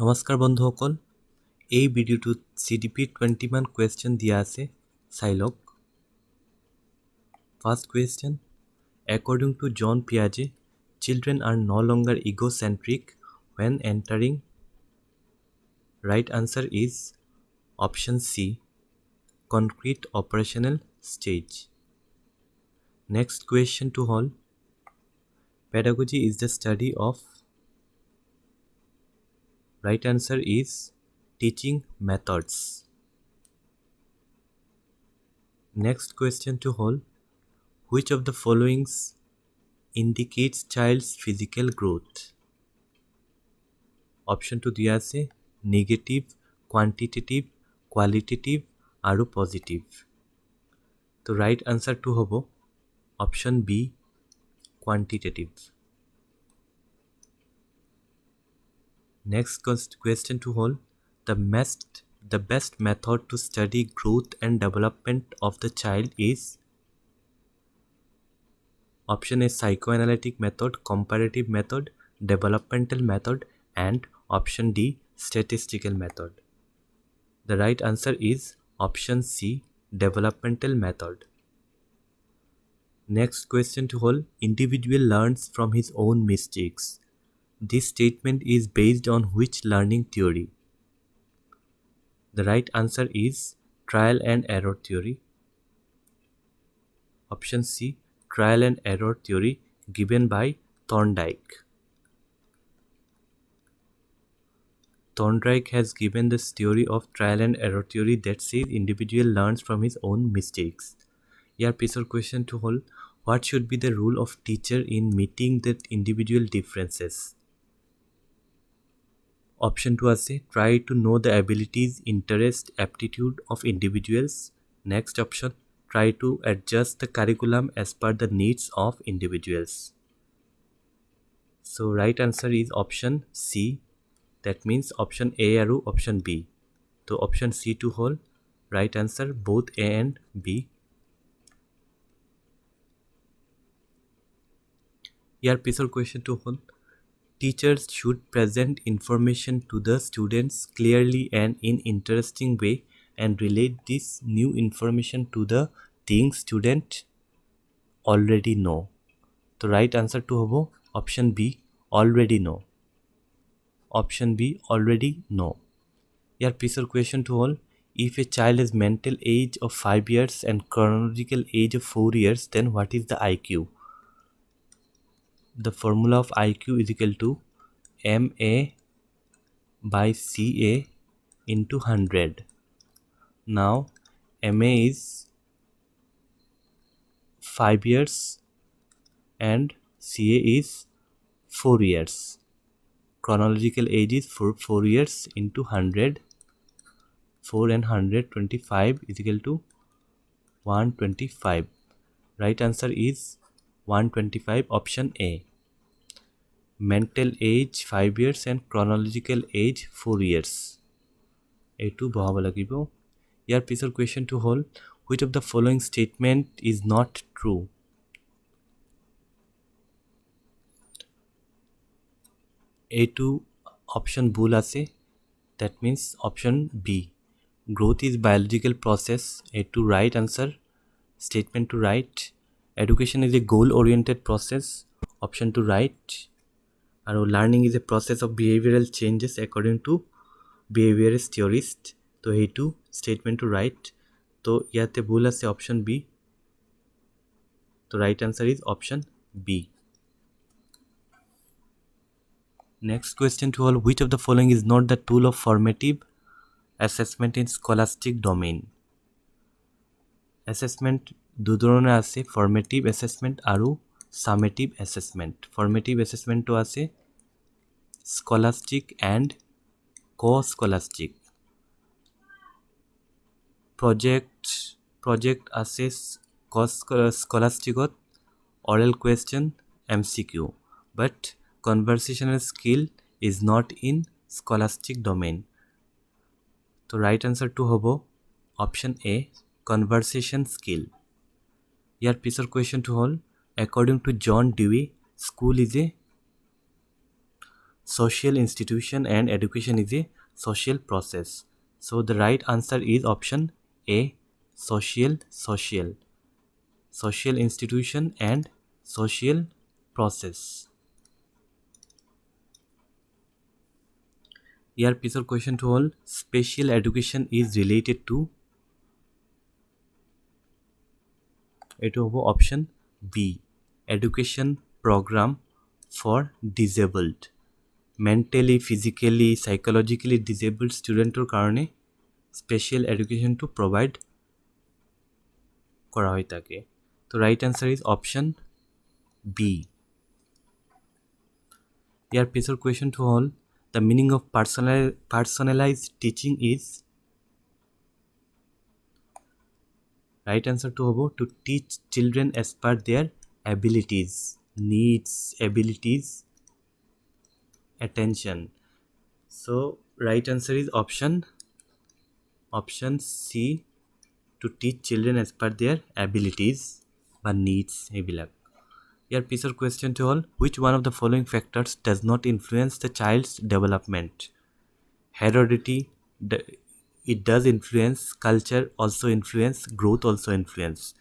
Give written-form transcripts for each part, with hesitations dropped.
নমস্কাৰ বন্ধুসকল, এই ভিডিঅ'টোত CDP 21 কুৱেশ্যন দিয়া আছে, চাই লওক। First question, according to John Piaget, children are no longer egocentric when entering. Right answer is option C, concrete operational stage. Next question to all, pedagogy is the study of. Right answer is teaching methods. Next question to all, which of the following indicates child's physical growth? Option to দিয়া আছে negative, quantitative, qualitative আৰু positive. তো right answer to হ'ব option B, quantitative. Next question to all, the best method to study growth and development of the child is. Option A, psychoanalytic method, comparative method, developmental method, and option D, statistical method. The right answer is option C, developmental method. Next question to all, individual learns from his own mistakes. This statement is based on which learning theory? The right answer is trial and error theory. Option C, trial and error theory, given by Thorndike. Thorndike has given this theory of trial and error theory that says individual learns from his own mistakes. Here pisor question to hold, what should be the role of teacher in meeting the individual differences? Option 2 ase try to know the abilities, interest, aptitude of individuals. Next option, try to adjust the curriculum as per the needs of individuals. So right answer is option C, that means option A aru option B. So option C to hold right answer, both A and B. Here pisor question to hold, teachers should present information to the students clearly and in interesting way and relate this new information to the things student already know. So right answer to hobo option B, already know. Option B, already know. Here pisor question to all, if a child has mental age of 5 years and chronological age of 4 years, then what is the IQ? The formula of IQ is equal to MA by CA into 100. Now MA is 5 years and CA is 4 years. Chronological age is 4 years into 100. 4 and 100, 25 is equal to 125. Right answer is 125, option A. Mental age 5 years and chronological age 4 years. A2 bahaba lagibo. Here pisor question to hold, which of the following statement is not true? A2 option bhul ase, that means option B, growth is biological process. A2 right answer, statement to right. Education is a goal oriented process. Option to right. And learning is a process of behavioral changes according to behaviorist theorist. So A2 statement to right. So yate bhul ase option B. So right answer is option B. Next question to all, which of the following is not the tool of formative assessment in scholastic domain? Assessment দু ধৰণৰ আছে, formative assessment আৰু summative assessment. Formative assessment to আছে scholastic and co-scholastic. Project আছে scholastic oral question MCQ, but conversational skill is not in scholastic domain. So right answer to hobo option A, conversation skill. Here pisor question to hold, according to John Dewey, school is a social institution and education is a social process. So the right answer is option A, social institution and social process. Here পিছৰ question to all special education is related to এটো হ'ব option B, education program for disabled, mentally, physically, psychologically disabled studentৰ কাৰণে special education to provide কৰা হৈ থাকে. So right answer is option B. Here পিছৰ question to all the meaning of personalized teaching is right answer to hobo to teach children as per their abilities, needs, abilities, attention. So right answer is option C, to teach children as per their abilities but needs ebilak. Here pisor question to all which one of the following factors does not influence the child's development? Heredity, it does influence, culture also influence, growth also influence.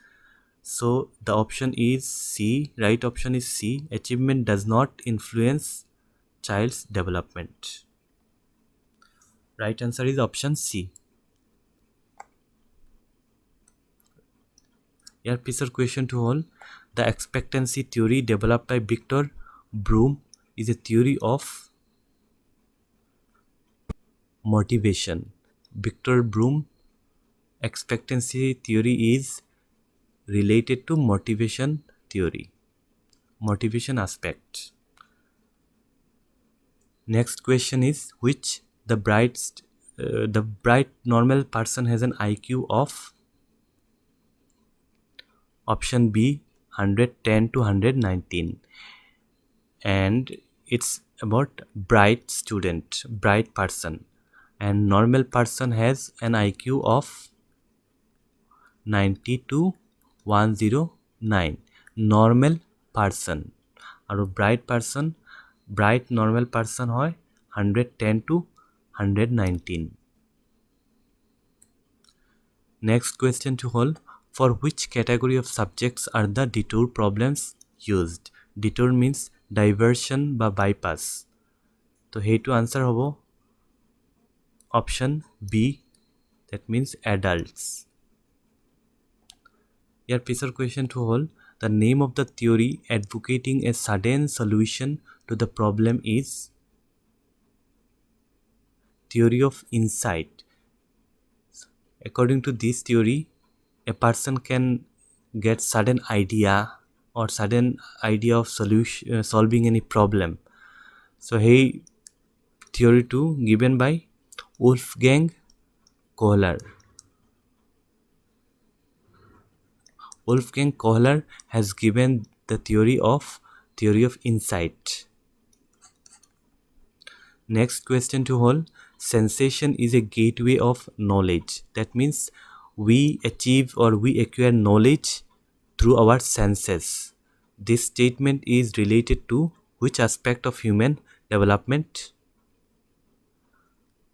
So the option is C, right option is C, achievement does not influence child's development. Right answer is option C. Here pisor question to all the expectancy theory developed by Victor Broom is a theory of motivation. Victor Broom expectancy theory is related to motivation theory, motivation aspect. Next question is which the bright normal person has an IQ of option B 110 to 119, and it's about bright student, bright person, and normal person has an IQ of 90 to 109. Normal person aru bright normal person hoy 110 to 119. Next question to all for which category of subjects are the detour problems used? Detour means diversion ba bypass. So hetu answer hobo option B, that means adults. Here pisor question to all the name of the theory advocating a sudden solution to the problem is theory of insight. According to this theory, a person can get sudden idea of solving any problem. So hey theory 2 given by Wolfgang Kohler. Wolfgang Kohler has given the theory of insight. Next question to all sensation is a gateway of knowledge. That means we achieve or we acquire knowledge through our senses. This statement is related to which aspect of human development?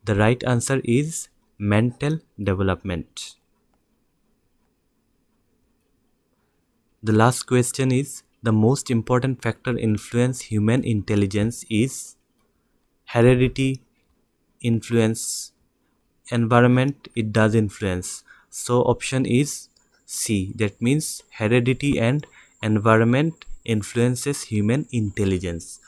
The right answer is mental development. The last question is the most important factor influence human intelligence is heredity, influence, environment, it does influence. So option is C, that means heredity and environment influences human intelligence.